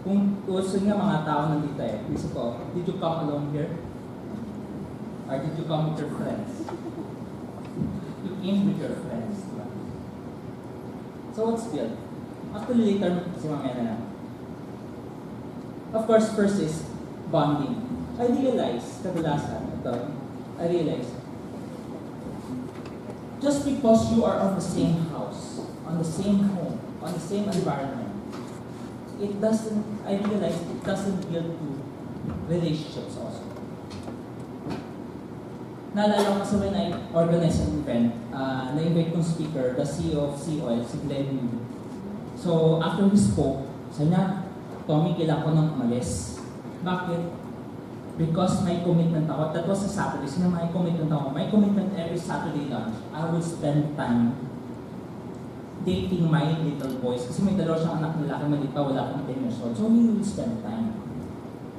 Kung gusto nga mga tao nandito isip ko, did you come alone here? Or did you come with your friends? You came with your friends, diba? So what's built? Actually later, kasi mamaya na lang. Of course, first is bonding. I realize, kadalasan, I realize, just because you are on the same house, on the same home, on the same environment, I realize it doesn't build to relationships also. Naalala ko kasi when I organized an event, na-invite kong speaker, the CEO of Sea Oil, si Glenn. So, after we spoke, sabi niya, Tomi, kailangan ko nang umalis. Bakit? Because may commitment ako. That was a Saturday. Sino may commitment ako? My commitment every Saturday lunch, I will spend time dating my little boys. Kasi may dalawa siyang anak na lalaki, maliit pa, wala akong 10 years old. So he will spend time.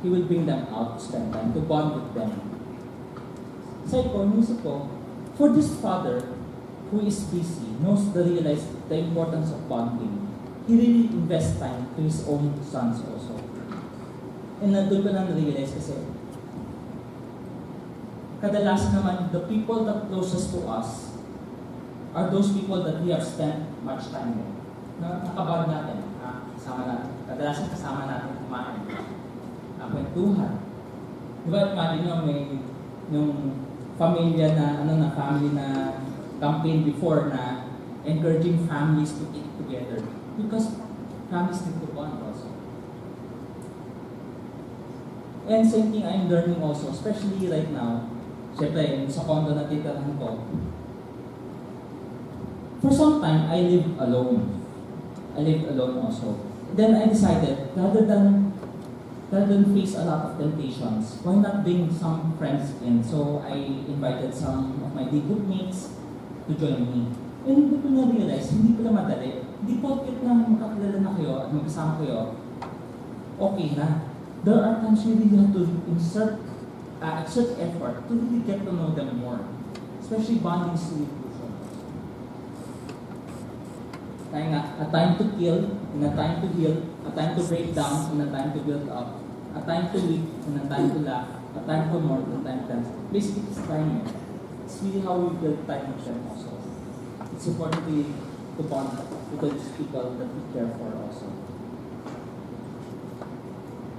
He will bring them out to spend time, to bond with them. Sabi ko, music ko, for this father who is busy, knows the importance of bonding, he really invests time to his own sons also. And doon ko lang na-realize kasi, kadalasan naman, the people that closest to us are those people that we have spent much time with. Nakabag natin, kasama natin. Kadalasan kasama natin kumain. Kwentuhan. Diba, imagine nyo may yung family na campaign before na encouraging families to eat together. Because families need to bond also. And same thing I'm learning also, especially right now, syempre, sa condo na titirahan ko, for some time, I lived alone. I lived alone also. Then I decided, rather than face a lot of temptations, why not bring some friends in? So I invited some of my group mates to join me. And hindi ko na-realize, hindi pala madali. Hindi porket na makakilala na kayo at magkasama kayo, okay na. There are times you really have to exert effort to really get to know them more. Especially bonding with Kaya nga, a time to kill, and a time to heal, a time to break down, and a time to build up, a time to weep, and a time to laugh, a time to mourn, and a time to dance. Basically, it's time. It's really how we build time with them also. It's important to bond with those people that we care for also.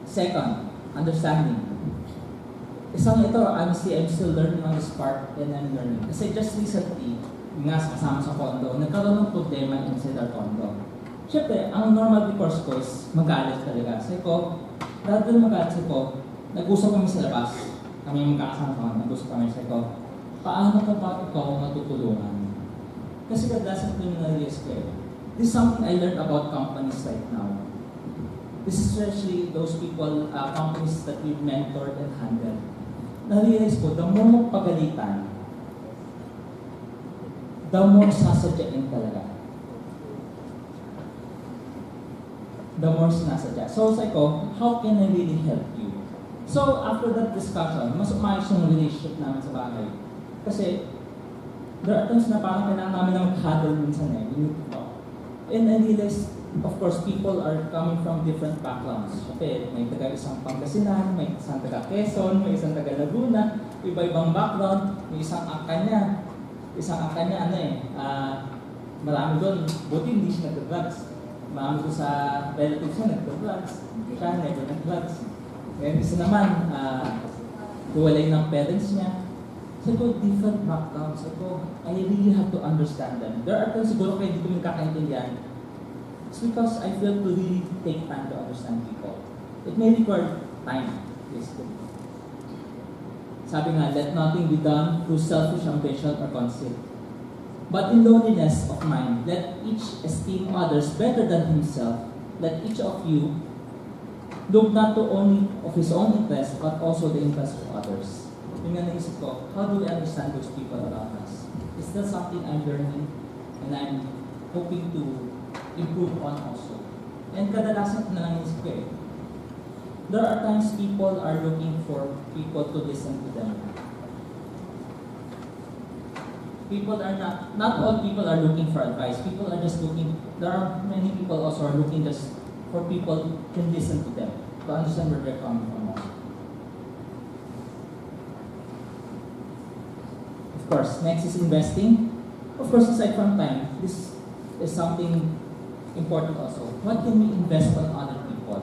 Second, understanding. Isang ito, honestly, I'm still learning on this part, and I'm learning. Kasi just recently, nga kasama sa condo, nagkaroon ng problema inside our condo. Siyempre, ang normal recourse ko is magalit talaga. Sabi ko, rather than magalit ko, nag-usap kami sa labas. Kami magkakasama ko, nag-usap kami. Sabi ko, paano ko ba ikaw matutulungan? Kasi kadalasan ko yung na-realize ko this is something I learned about companies right now. This is especially those people, companies that we've mentored and handled. Na-realize ko, the more magpagalitan, the more sasadyain talaga. The more sinasadya. So, sabi ko, how can I really help you? So, after that discussion, mas umayos yung relationship namin sa bahay. Kasi, there are times na parang kailangan namin na mag-huddle minsan we need to talk. And I realized, of course, people are coming from different backgrounds. Okay, may taga-isang Pangasinan, may isang taga-Quezon, may isang taga-Laguna, iba-ibang background, may isang akanya, marami doon, buti hindi siya nag-drugs. Marami doon sa relatives niya nag-drugs. Siya never nag-drugs. Ngayon isa naman, huwalay ng parents niya. So ko, different backgrounds. So ko, I really have to understand them. There are times siguro kayo hindi ko magkakaintindihan. It's because I feel to really take time to understand people. It may require time, basically. Sabi nga, let nothing be done through selfish ambition or conceit. But in loneliness of mind, let each esteem others better than himself. Let each of you look not to only of his own interest, but also the interest of others. Yung nga naisip ko, how do we understand those people around us? Is that something I'm learning and I'm hoping to improve on also? And kadalasan ko na lang isip ko there are times people are looking for people to listen to them. People are not all people are looking for advice. People are just looking, there are many people also are looking just for people can listen to them, to understand where they're coming from also. Of course, next is investing. Of course, aside from time, this is something important also. What can we invest on other people?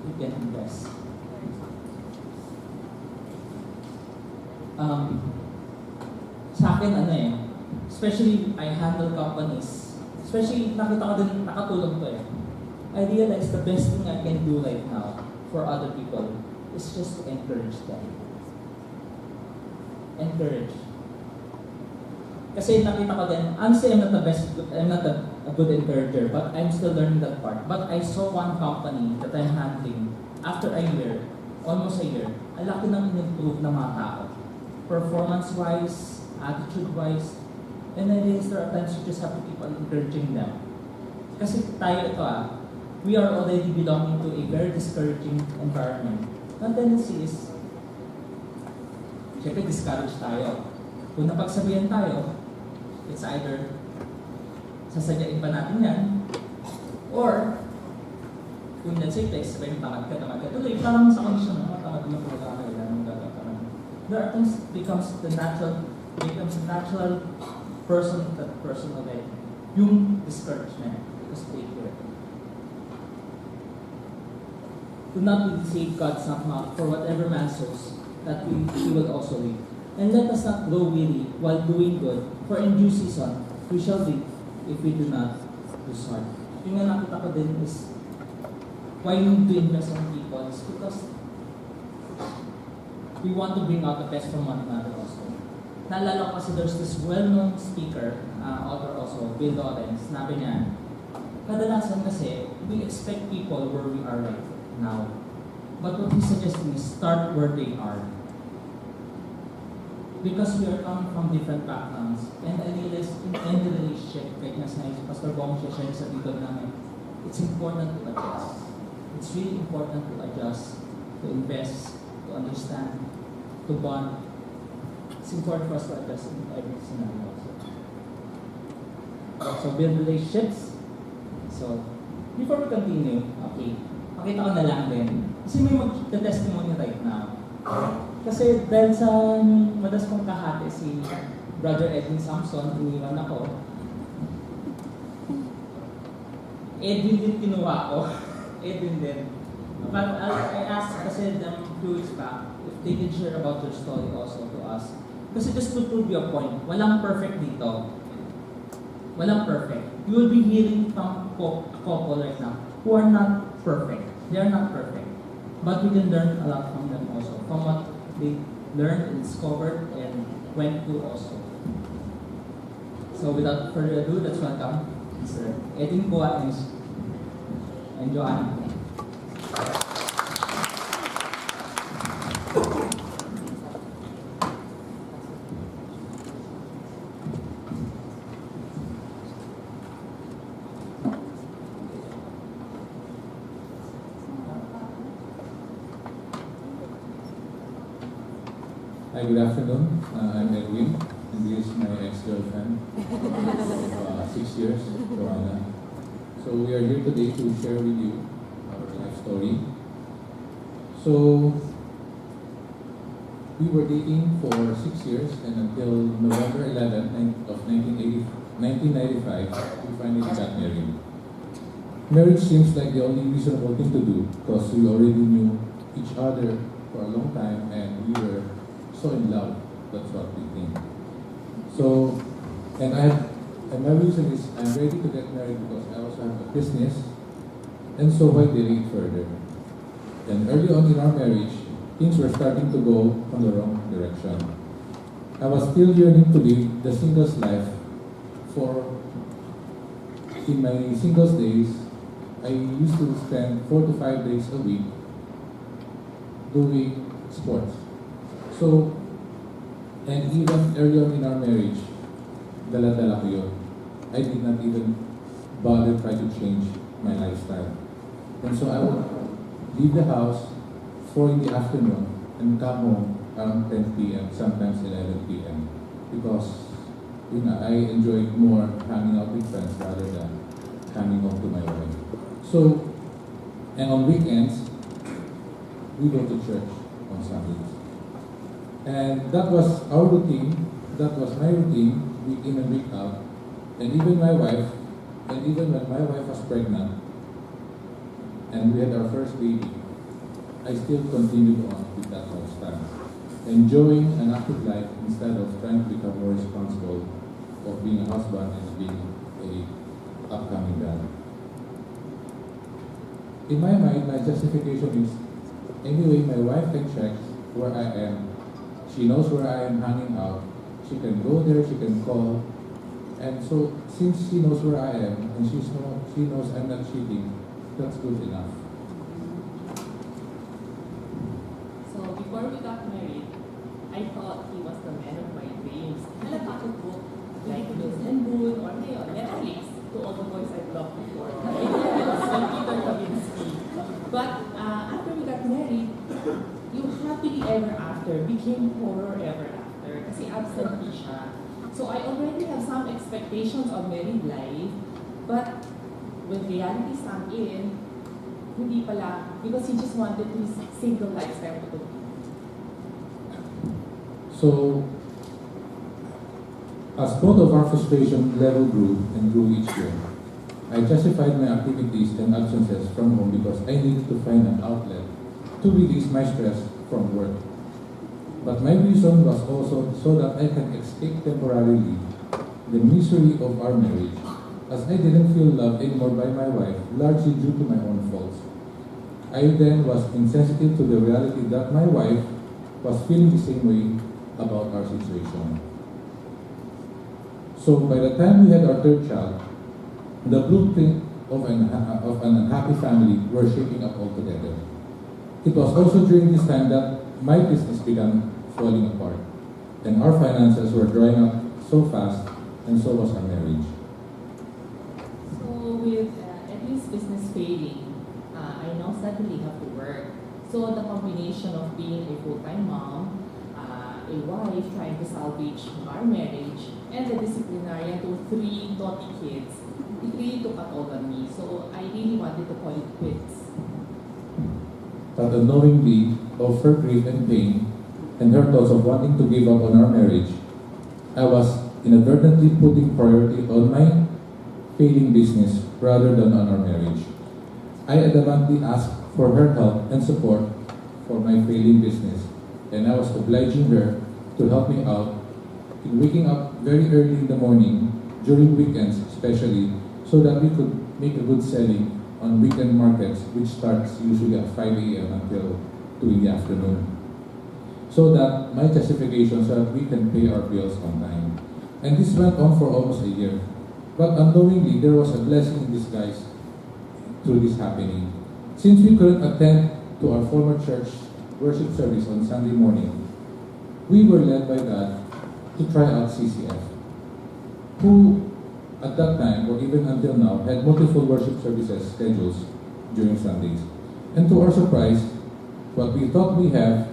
We can invest. Sa akin, especially I handle companies, especially nakita ko din, nakatulong to I realize the best thing I can do right now for other people is just to encourage them. Encourage. Kasi nakita ko din, honestly, I'm not a good encourager, but I'm still learning that part. But I saw one company that I'm handling, after a year, almost a year, ang laki nang in-improve ng mga tao. Performance-wise, attitude-wise, and I realized there are times you just have to keep on encouraging them. Kasi tayo ito we are already belonging to a very discouraging environment. Ang tendency is, syempre discourage tayo. Kung napagsabihan tayo, it's either sasadyain pa natin yan, or kung let's say, sabihin tamad ka, tuloy, parang sa kondisyon, tamad na po ka, kailangan gagawin. There are things becomes a natural person already. Yung discouragement, just take care. Do not really save God's mouth for whatever man sows, that he will also reap. And let us not grow weary while doing good, for in due season we shall reap if we do not lose heart. Yung nga nakita ko din is, why we need to invest on people is because we want to bring out the best from one another also. Naalala ko kasi there's this well-known speaker, author also, Bill Lawrence, sinabi niya, kadalasan kasi, we expect people where we are right now. But what he's suggesting is start where they are. Because we are coming from different backgrounds. And I realize in any relationship, like nga sa Pastor Bong siya share sa dito namin, it's important to adjust. It's really important to adjust, to invest, to understand, to bond. It's important for us to adjust in every scenario also. So build relationships. So, before we continue, okay, pakita ko na lang din. Kasi may mag-testimony right now. Kasi dahil sa madas kong kahati si Brother Edwin Samson, iniwan ako. Edwin din kinuha ko. Edwin din. But I asked kasi them 2 weeks back if they can share about their story also to us. Kasi just to prove your point, walang perfect dito. Walang perfect. You will be hearing from a couple right now who are not perfect. They are not perfect. But we can learn a lot from them also. From what they learned and discovered and went through also. So without further ado, let's welcome Mr. Edwin Kua and Joanna. Hi, good afternoon. I'm Edwin, and this is my ex-girlfriend of 6 years, Joanna. So we are here today to share with you our life story. So we were dating for 6 years, and until November 11 of 1995, we finally got married. Marriage seems like the only reasonable thing to do because we already knew each other for a long time, and we were so in love. That's what we think. So, and my reason is I'm ready to get married because I also have a business, and so why delay it further? And early on in our marriage, things were starting to go on the wrong direction. I was still yearning to live the singles life. For in my singles days, I used to spend 4 to 5 days a week doing sports. So, and even early on in our marriage, dala-dala ko yun. I did not even bother try to change my lifestyle. And so I would leave the house 4 in the afternoon and come home around 10 p.m., sometimes 11 p.m. Because I enjoyed more hanging out with friends rather than coming home to my wife. So And on weekends, we go to church on Sundays. And that was our routine, that was my routine, week in and week out. And even my wife, and even when my wife was pregnant, and we had our first baby, I still continued on with that lifestyle, enjoying an active life instead of trying to become more responsible of being a husband and being a upcoming dad. In my mind, my justification is, anyway, my wife can check where I am. She knows where I am hanging out. She can go there, she can call. And so, since she knows where I am, and she knows I'm not cheating, that's good enough. So before we got married, I thought he was the man of my dreams. Nalapakot like Mills and Boone or ngayon, Netflix, to all the boys I've loved before. Peter Kavinsky. But after we got married, yung happily ever after became horror ever after. Kasi absentee siya. So I already have some expectations of married life, but when reality sunk in, hindi pala, because he just wanted his single lifestyle to continue. So, as both of our frustration level grew and grew each year, I justified my activities and absences from home because I needed to find an outlet to release my stress from work. But my reason was also so that I can escape temporarily the misery of our marriage, as I didn't feel loved anymore by my wife, largely due to my own faults. I then was insensitive to the reality that my wife was feeling the same way about our situation. So by the time we had our third child, the blueprint of an unhappy family were shaping up altogether. It was also during this time that my business began falling apart, and our finances were drying up so fast, and so was our marriage. So with Edwin's business failing, I now suddenly have to work. So the combination of being a full-time mom, a wife trying to salvage our marriage, and the disciplinarian to 3 naughty kids, it really took a toll on me. So I really wanted to call it quits. But unknowingly, of her grief and pain, and her thoughts of wanting to give up on our marriage, I was inadvertently putting priority on my failing business rather than on our marriage. I adamantly asked for her help and support for my failing business, and I was obliging her to help me out in waking up very early in the morning, during weekends especially, so that we could make a good selling on weekend markets, which starts usually at 5 a.m. until 2 in the afternoon. So that my justification so that we can pay our bills on time. And this went on for almost a year. But unknowingly, there was a blessing in disguise through this happening. Since we couldn't attend to our former church worship service on Sunday morning, we were led by God to try out CCF, who at that time, or even until now, had multiple worship services schedules during Sundays. And to our surprise, what we thought we had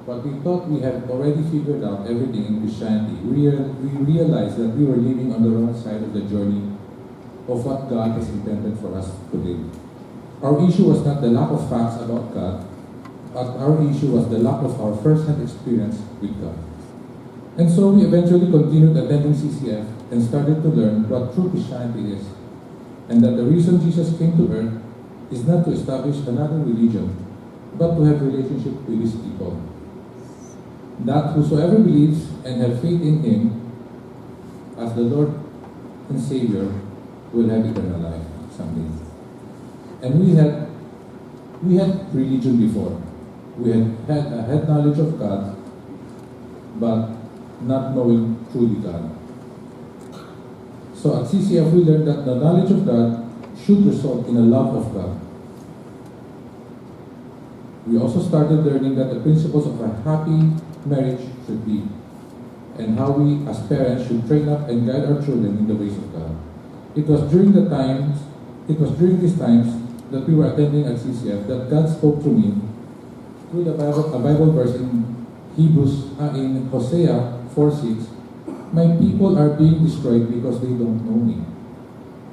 already figured out everything in Christianity, we realized that we were living on the wrong side of the journey of what God has intended for us to live. Our issue was not the lack of facts about God, but our issue was the lack of our first-hand experience with God. And so we eventually continued attending CCF and started to learn what true Christianity is, and that the reason Jesus came to earth is not to establish another religion, but to have a relationship with his people. That whosoever believes and have faith in him as the Lord and Savior will have eternal life someday. And we had religion before. We had knowledge of God, but not knowing truly God. So at CCF we learned that the knowledge of God should result in a love of God. We also started learning that the principles of a happy marriage should be, and how we as parents should train up and guide our children in the ways of God. It was during these times that we were attending at CCF that God spoke to me through a Bible verse in Hosea 4:6. My people are being destroyed because they don't know me.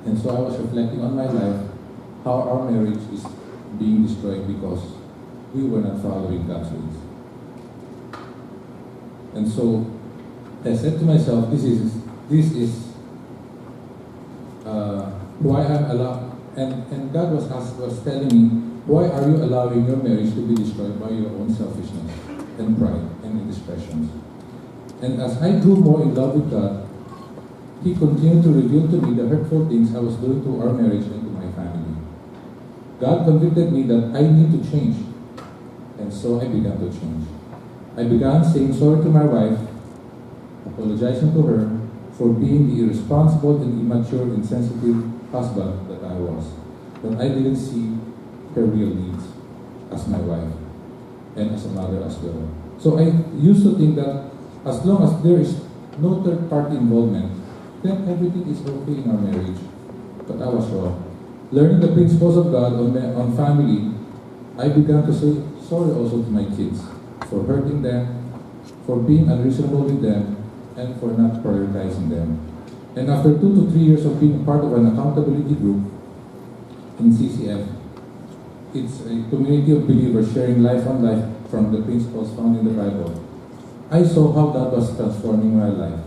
And so I was reflecting on my life, how our marriage is being destroyed because we were not following God's ways. And so I said to myself, this is why I'm allowed, and God was telling me, why are you allowing your marriage to be destroyed by your own selfishness and pride and indiscretions? And as I grew more in love with God, He continued to reveal to me the hurtful things I was doing to our marriage and to my family. God convicted me that I need to change, and so I began to change. I began saying sorry to my wife, apologizing to her for being the irresponsible and immature, insensitive husband that I was. That I didn't see her real needs as my wife and as a mother as well. So I used to think that as long as there is no third party involvement, then everything is okay in our marriage. But I was wrong. Learning the principles of God on family, I began to say sorry also to my kids for hurting them, for being unreasonable with them, and for not prioritizing them. And after 2 to 3 years of being part of an accountability group in CCF, it's a community of believers sharing life on life from the principles found in the Bible. I saw how God was transforming my life.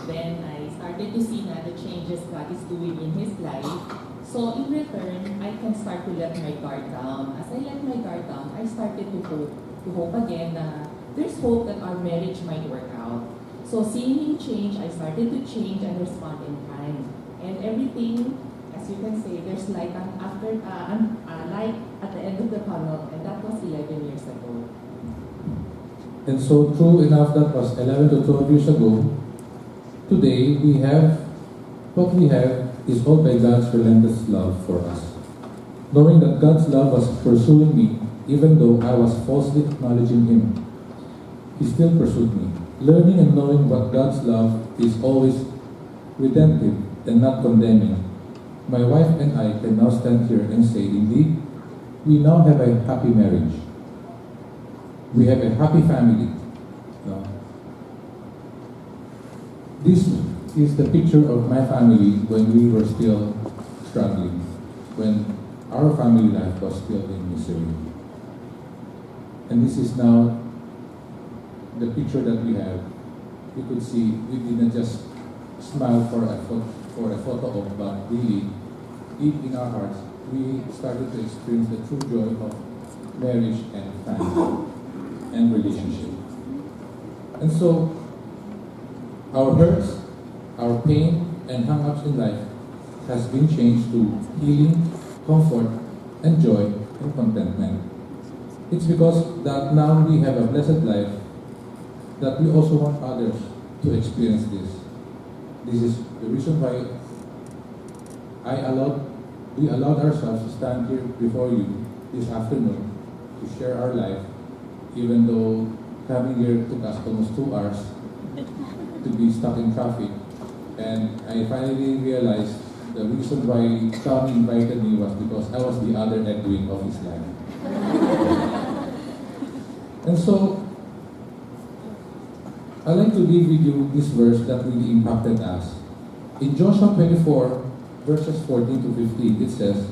Then I started to see na the changes God is doing in his life. So in return, I can start to let my guard down. As I let my guard down, I started to hope again na there's hope that our marriage might work out. So seeing him change, I started to change and respond in time. And everything, as you can say, there's light light at the end of the tunnel, and that was 11 years ago. And so true enough, that was 11 to 12 years ago. Today, what we have is all by God's relentless love for us. Knowing that God's love was pursuing me, even though I was falsely acknowledging Him, He still pursued me. Learning and knowing what God's love is always redemptive and not condemning, my wife and I can now stand here and say, indeed, we now have a happy marriage. We have a happy family. This is the picture of my family when we were still struggling, when our family life was still in misery. And this is now the picture that we have. You could see we didn't just smile for a photo of, but really, deep in our hearts, we started to experience the true joy of marriage and family and relationship. And so, our hurts, our pain, and hang-ups in life has been changed to healing, comfort, and joy and contentment. It's because that now we have a blessed life that we also want others to experience this. This is the reason why we allowed ourselves to stand here before you this afternoon to share our life, even though coming here took us almost 2 hours to be stuck in traffic. And I finally realized the reason why Tomi invited me was because I was the other Edwin of his life. And so, I'd like to leave with you this verse that really impacted us. In Joshua 24, verses 14 to 15, it says,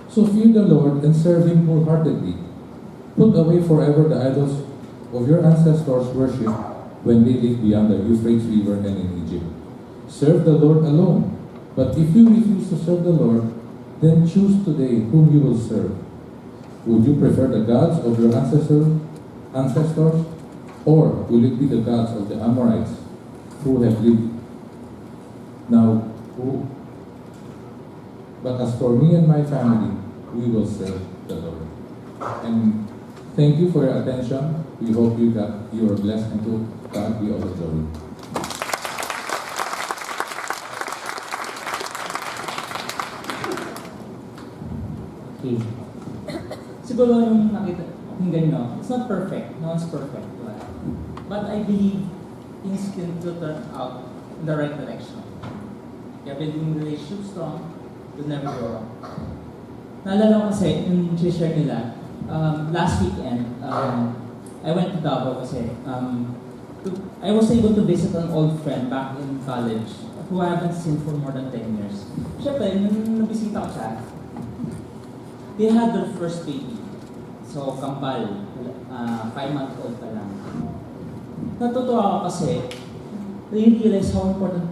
"So fear the Lord and serve Him wholeheartedly. Put away forever the idols of your ancestors' worship when they lived beyond the Euphrates River and in Egypt. Serve the Lord alone. But if you refuse to serve the Lord, then choose today whom you will serve. Would you prefer the gods of your ancestors? Or will it be the gods of the Amorites who have lived now? But as for me and my family, we will serve the Lord." And thank you for your attention. We hope you are blessed, and to God be all the glory. Okay. Siguro yung pakinggan nyo, it's not perfect. No one's perfect. But I believe things can still turn out in the right direction. You're building the relationship strong, you'll never go wrong. Naalala ko kasi, yung share nila, last weekend, I went to Davao kasi I was able to visit an old friend back in college who I haven't seen for more than 10 years. Siyempre, nung nabisita ko siya, they had their first baby. So, kambal, 5-month-old pa lang. Natutuwa ako kasi, they realize how important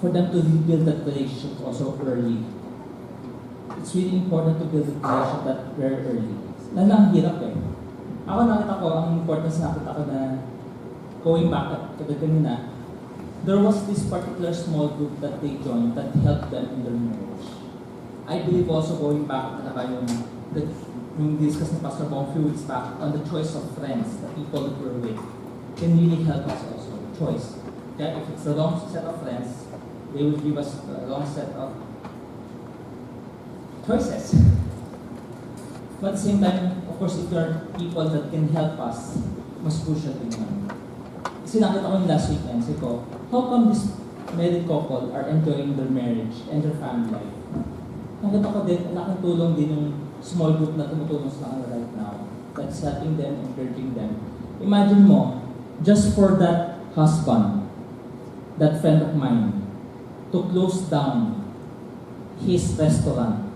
for them to build that relationship also early. It's really important to build a relationship that very early. Lalo ang hirap eh. Ako nakita ko, ang importance nakita ko na going back to the kanina, there was this particular small group that they joined that helped them in their marriage. I believe also going back yung discuss ni Pastor Bong a few weeks back on the choice of friends, the people that we're with, can really help us also. Choice. Okay? If it's the wrong set of friends, they will give us the wrong set of choices. But at the same time, of course, if there are people that can help us, mas crucial din yun. Kasi nakita ko yung last weekend, sabi ko, how come this married couple are enjoying their marriage and their family life? Nakita ko din, laking tulong din yung small group na tumutulong sa kanila right now. That's helping them, encouraging them. Imagine mo, just for that husband, that friend of mine, to close down his restaurant.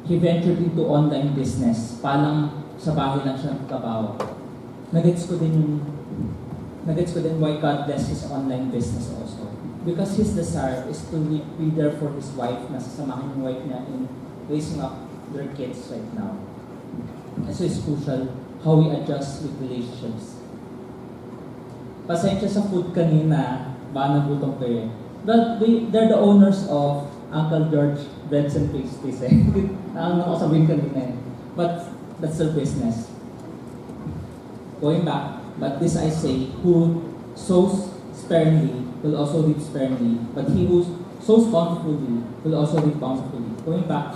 He ventured into online business. Palang sa bahay lang siya nagtrabaho. Nagets ko din why God bless his online business also. Because his desire is to be there for his wife, nasasamahan yung wife niya in raising up their kids right now. And so it's crucial how we adjust with relationships. Pasensya sa food kanina, baka nagutom ko eh. But they're the owners of Uncle George Breads and Pastries eh. Ang nakasabihin kanina eh. But that's their business. Going back, but this I say, who sows sparingly will also reap sparingly, but he who sows bountifully will also reap bountifully. Going back,